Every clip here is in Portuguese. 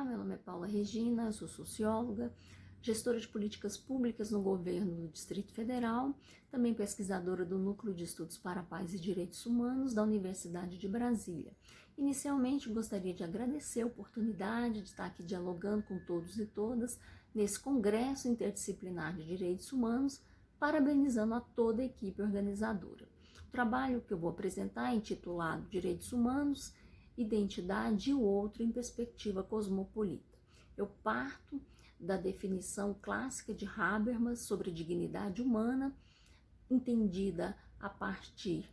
Olá, meu nome é Paula Regina, sou socióloga, gestora de políticas públicas no governo do Distrito Federal, também pesquisadora do Núcleo de Estudos para a Paz e Direitos Humanos da Universidade de Brasília. Inicialmente, gostaria de agradecer a oportunidade de estar aqui dialogando com todos e todas nesse Congresso Interdisciplinar de Direitos Humanos, parabenizando a toda a equipe organizadora. O trabalho que eu vou apresentar é intitulado Direitos Humanos, Identidade e o Outro em Perspectiva Cosmopolita. Eu parto da definição clássica de Habermas sobre dignidade humana, entendida a partir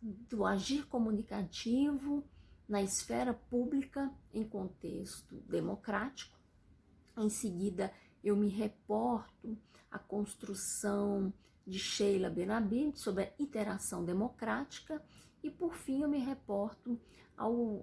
do agir comunicativo na esfera pública em contexto democrático. Em seguida, eu me reporto à construção de Sheila Benabid sobre a interação democrática e, por fim, eu me reporto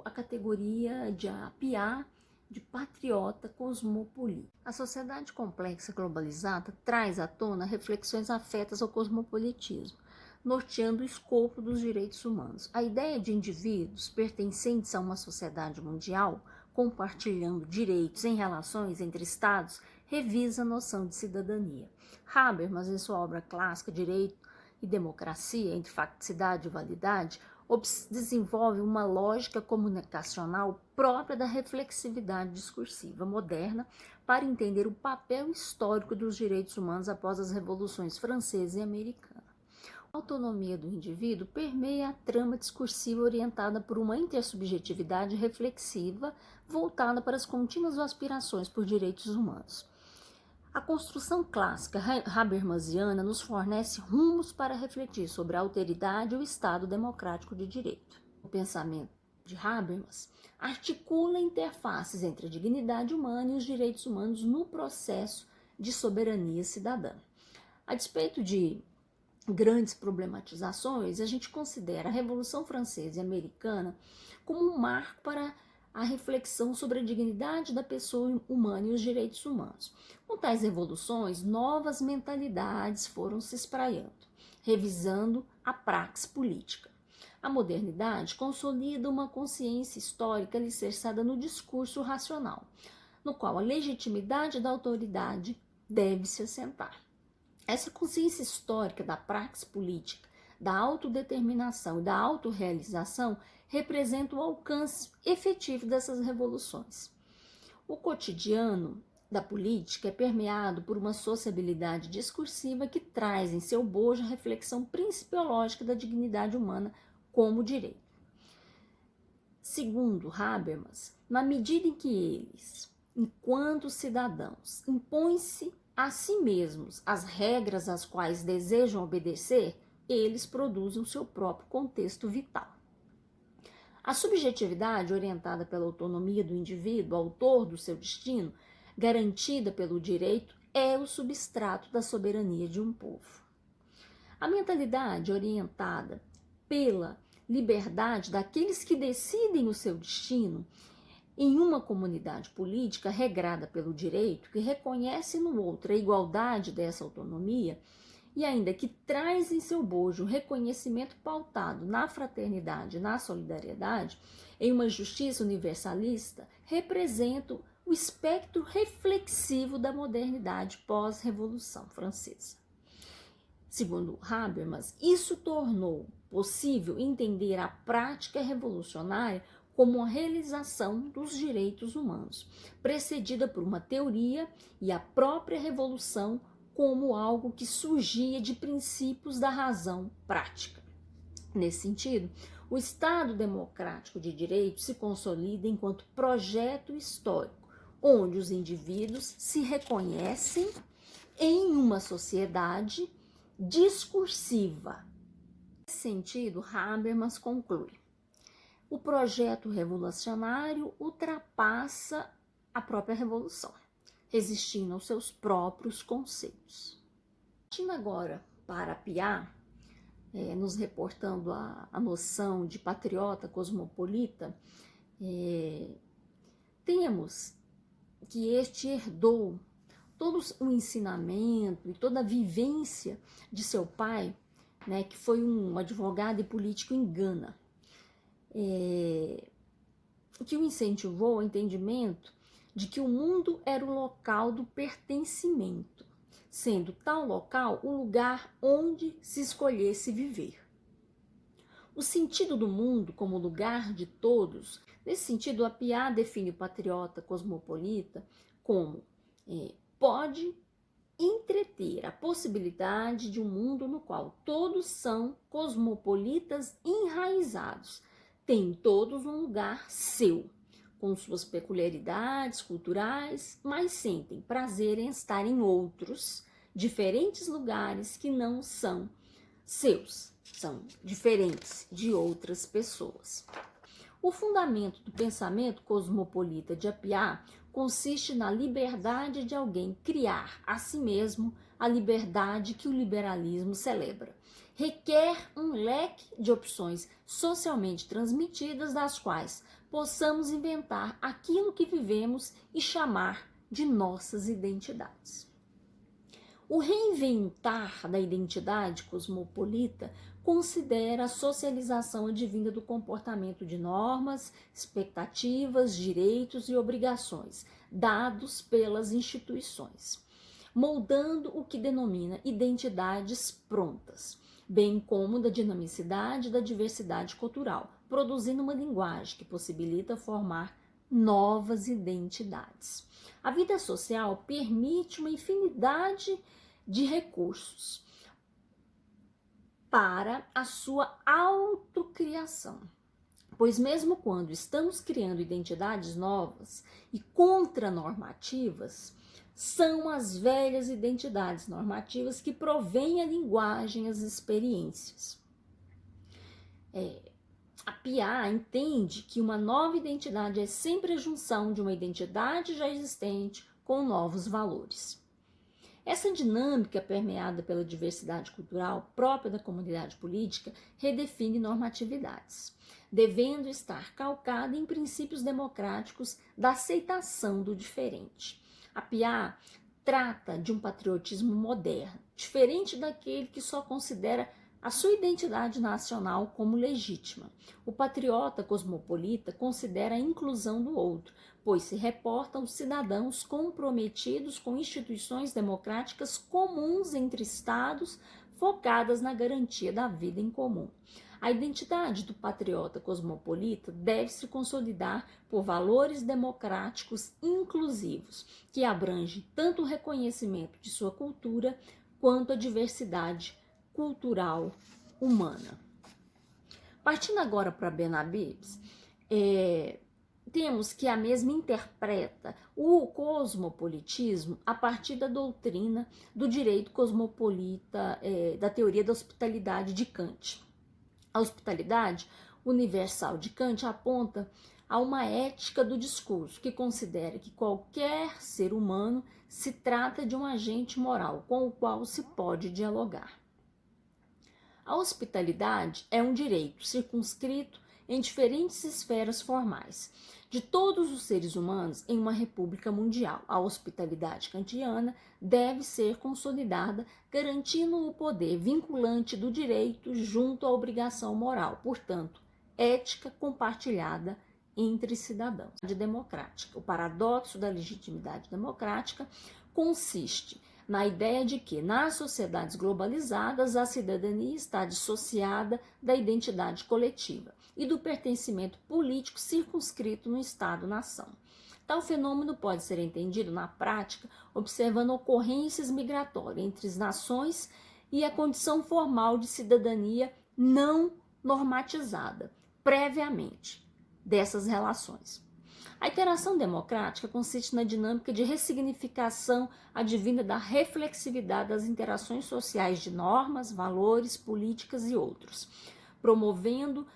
à categoria de Piaget de patriota cosmopolita. A sociedade complexa globalizada traz à tona reflexões afetas ao cosmopolitismo, norteando o escopo dos direitos humanos. A ideia de indivíduos pertencentes a uma sociedade mundial, compartilhando direitos em relações entre estados, revisa a noção de cidadania. Habermas, em sua obra clássica Direito e Democracia, entre facticidade e validade, desenvolve uma lógica comunicacional própria da reflexividade discursiva moderna para entender o papel histórico dos direitos humanos após as revoluções francesa e americana. A autonomia do indivíduo permeia a trama discursiva orientada por uma intersubjetividade reflexiva voltada para as contínuas aspirações por direitos humanos. A construção clássica habermasiana nos fornece rumos para refletir sobre a alteridade e o Estado democrático de direito. O pensamento de Habermas articula interfaces entre a dignidade humana e os direitos humanos no processo de soberania cidadã. A despeito de grandes problematizações, a gente considera a Revolução Francesa e Americana como um marco para a reflexão sobre a dignidade da pessoa humana e os direitos humanos. Com tais revoluções, novas mentalidades foram se espraiando, revisando a praxe política. A modernidade consolida uma consciência histórica alicerçada no discurso racional, no qual a legitimidade da autoridade deve se assentar. Essa consciência histórica da praxe política, da autodeterminação e da autorrealização representa o alcance efetivo dessas revoluções. O cotidiano da política é permeado por uma sociabilidade discursiva que traz em seu bojo a reflexão principiológica da dignidade humana como direito. Segundo Habermas, na medida em que eles, enquanto cidadãos, impõem-se a si mesmos as regras às quais desejam obedecer, eles produzem o seu próprio contexto vital. A subjetividade, orientada pela autonomia do indivíduo, autor do seu destino, garantida pelo direito, é o substrato da soberania de um povo. A mentalidade orientada pela liberdade daqueles que decidem o seu destino em uma comunidade política regrada pelo direito, que reconhece no outro a igualdade dessa autonomia e ainda que traz em seu bojo o reconhecimento pautado na fraternidade, na solidariedade, em uma justiça universalista, representa o espectro reflexivo da modernidade pós-Revolução Francesa. Segundo Habermas, isso tornou possível entender a prática revolucionária como a realização dos direitos humanos, precedida por uma teoria e a própria revolução como algo que surgia de princípios da razão prática. Nesse sentido, o Estado democrático de direito se consolida enquanto projeto histórico, onde os indivíduos se reconhecem em uma sociedade discursiva. Nesse sentido, Habermas conclui: o projeto revolucionário ultrapassa a própria revolução, resistindo aos seus próprios conceitos. Partindo agora para Piaget, nos reportando a noção de patriota cosmopolita, temos que este herdou todo o ensinamento e toda a vivência de seu pai, que foi um advogado e político em Gana, que o incentivou ao entendimento de que o mundo era o local do pertencimento, sendo tal local o lugar onde se escolhesse viver. O sentido do mundo como lugar de todos, nesse sentido, a Piá define o patriota cosmopolita como pode entreter a possibilidade de um mundo no qual todos são cosmopolitas enraizados, têm todos um lugar seu, com suas peculiaridades culturais, mas sentem prazer em estar em outros, diferentes lugares que não são seus, são diferentes de outras pessoas. O fundamento do pensamento cosmopolita de Apiá consiste na liberdade de alguém criar a si mesmo a liberdade que o liberalismo celebra. Requer um leque de opções socialmente transmitidas das quais possamos inventar aquilo que vivemos e chamar de nossas identidades. O reinventar da identidade cosmopolita considera a socialização advinda do comportamento de normas, expectativas, direitos e obrigações dados pelas instituições, moldando o que denomina identidades prontas, bem como da dinamicidade e da diversidade cultural, produzindo uma linguagem que possibilita formar novas identidades. A vida social permite uma infinidade de recursos para a sua autocriação, pois mesmo quando estamos criando identidades novas e contranormativas, são as velhas identidades normativas que provêm a linguagem e as experiências. A Piá entende que uma nova identidade é sempre a junção de uma identidade já existente com novos valores. Essa dinâmica permeada pela diversidade cultural própria da comunidade política redefine normatividades, devendo estar calcada em princípios democráticos da aceitação do diferente. A Piá trata de um patriotismo moderno, diferente daquele que só considera a sua identidade nacional como legítima. O patriota cosmopolita considera a inclusão do outro, pois se reporta aos cidadãos comprometidos com instituições democráticas comuns entre estados, focadas na garantia da vida em comum. A identidade do patriota cosmopolita deve se consolidar por valores democráticos inclusivos, que abrangem tanto o reconhecimento de sua cultura quanto a diversidade cultural humana. Partindo agora para Benabibs, temos que a mesma interpreta o cosmopolitismo a partir da doutrina do direito cosmopolita, da teoria da hospitalidade de Kant. A hospitalidade universal de Kant aponta a uma ética do discurso que considera que qualquer ser humano se trata de um agente moral com o qual se pode dialogar. A hospitalidade é um direito circunscrito em diferentes esferas formais de todos os seres humanos em uma república mundial. A hospitalidade kantiana deve ser consolidada, garantindo o poder vinculante do direito junto à obrigação moral, portanto, ética compartilhada entre cidadãos. Democrática. O paradoxo da legitimidade democrática consiste na ideia de que, nas sociedades globalizadas, a cidadania está dissociada da identidade coletiva e do pertencimento político circunscrito no Estado-nação. Tal fenômeno pode ser entendido na prática observando ocorrências migratórias entre as nações e a condição formal de cidadania não normatizada previamente dessas relações. A interação democrática consiste na dinâmica de ressignificação advinda da reflexividade das interações sociais de normas, valores, políticas e outros, promovendo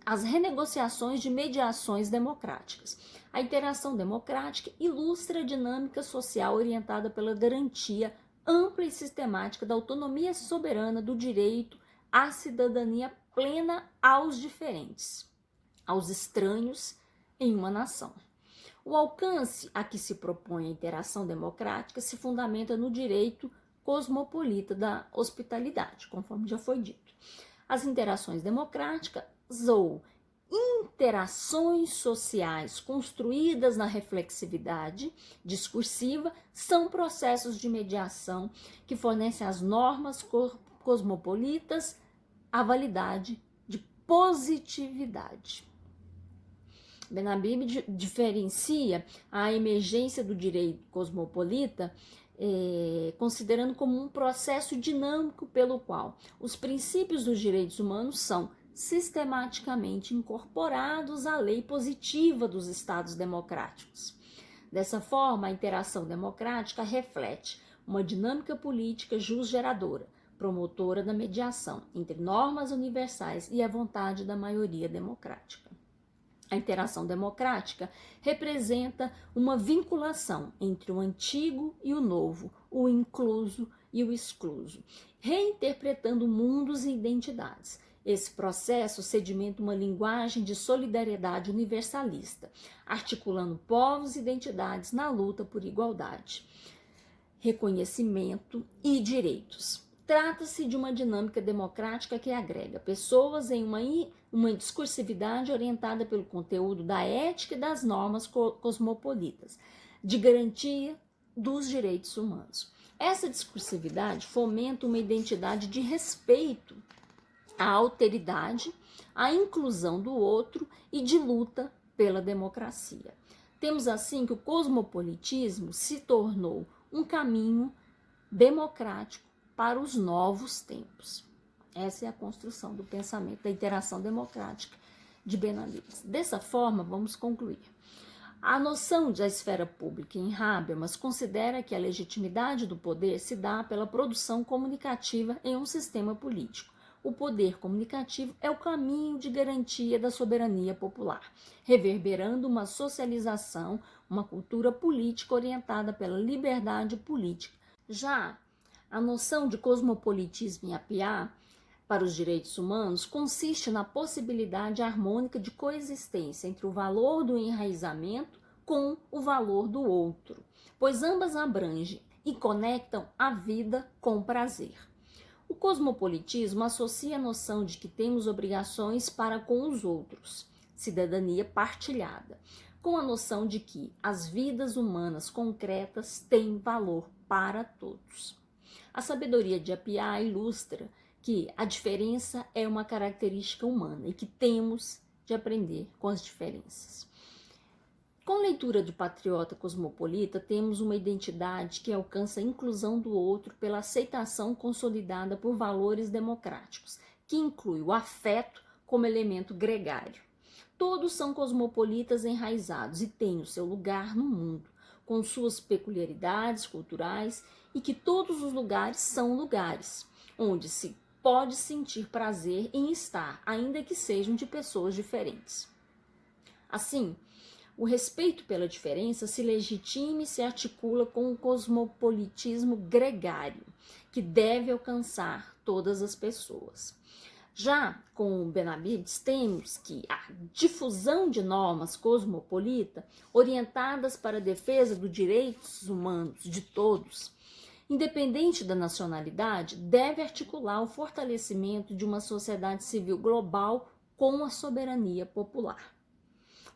as renegociações de mediações democráticas. A interação democrática ilustra a dinâmica social orientada pela garantia ampla e sistemática da autonomia soberana do direito à cidadania plena aos diferentes, aos estranhos em uma nação. O alcance a que se propõe a interação democrática se fundamenta no direito cosmopolita da hospitalidade, conforme já foi dito. As interações democráticas ou interações sociais construídas na reflexividade discursiva são processos de mediação que fornecem às normas cosmopolitas a validade de positividade. Benhabib diferencia a emergência do direito cosmopolita considerando como um processo dinâmico pelo qual os princípios dos direitos humanos são sistematicamente incorporados à lei positiva dos estados democráticos. Dessa forma, a interação democrática reflete uma dinâmica política jusgeradora, promotora da mediação entre normas universais e a vontade da maioria democrática. A interação democrática representa uma vinculação entre o antigo e o novo, o incluso e o excluso, reinterpretando mundos e identidades. Esse processo sedimenta uma linguagem de solidariedade universalista, articulando povos e identidades na luta por igualdade, reconhecimento e direitos. Trata-se de uma dinâmica democrática que agrega pessoas em uma discursividade orientada pelo conteúdo da ética e das normas cosmopolitas, de garantia dos direitos humanos. Essa discursividade fomenta uma identidade de respeito à alteridade, à inclusão do outro e de luta pela democracia. Temos assim que o cosmopolitismo se tornou um caminho democrático para os novos tempos. Essa é a construção do pensamento da interação democrática de Benhabib. Dessa forma, vamos concluir. A noção da esfera pública em Habermas considera que a legitimidade do poder se dá pela produção comunicativa em um sistema político. O poder comunicativo é o caminho de garantia da soberania popular, reverberando uma socialização, uma cultura política orientada pela liberdade política. Já a noção de cosmopolitismo em Appiah para os direitos humanos consiste na possibilidade harmônica de coexistência entre o valor do enraizamento com o valor do outro, pois ambas abrangem e conectam a vida com o prazer. O cosmopolitismo associa a noção de que temos obrigações para com os outros, cidadania partilhada, com a noção de que as vidas humanas concretas têm valor para todos. A sabedoria de Appiah ilustra que a diferença é uma característica humana e que temos de aprender com as diferenças. Com a leitura do Patriota Cosmopolita, temos uma identidade que alcança a inclusão do outro pela aceitação consolidada por valores democráticos, que inclui o afeto como elemento gregário. Todos são cosmopolitas enraizados e têm o seu lugar no mundo, com suas peculiaridades culturais, e que todos os lugares são lugares onde se pode sentir prazer em estar, ainda que sejam de pessoas diferentes. Assim, o respeito pela diferença se legitima e se articula com o cosmopolitismo gregário, que deve alcançar todas as pessoas. Já com o Benhabib, temos que a difusão de normas cosmopolita orientadas para a defesa dos direitos humanos de todos, independente da nacionalidade, deve articular o fortalecimento de uma sociedade civil global com a soberania popular,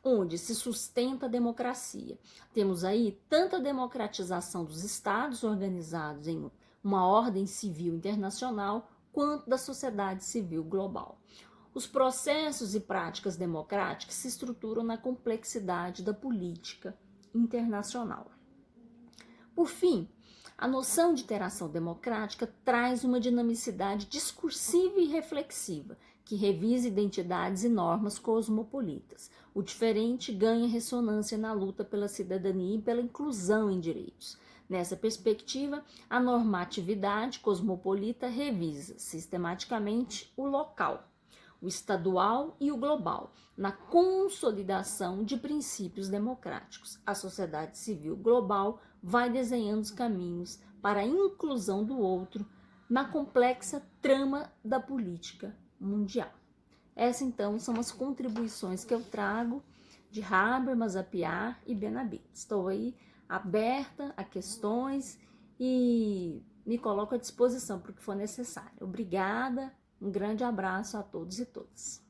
onde se sustenta a democracia. Temos aí tanta democratização dos estados organizados em uma ordem civil internacional, quanto da sociedade civil global. Os processos e práticas democráticas se estruturam na complexidade da política internacional. Por fim, a noção de interação democrática traz uma dinamicidade discursiva e reflexiva, que revisa identidades e normas cosmopolitas. O diferente ganha ressonância na luta pela cidadania e pela inclusão em direitos. Nessa perspectiva, a normatividade cosmopolita revisa sistematicamente o local, o estadual e o global, na consolidação de princípios democráticos. A sociedade civil global vai desenhando os caminhos para a inclusão do outro na complexa trama da política mundial. Essas, então, são as contribuições que eu trago de Habermas, Appiah e Benhabib. Estou aí aberta a questões e me coloco à disposição para o que for necessário. Obrigada, um grande abraço a todos e todas.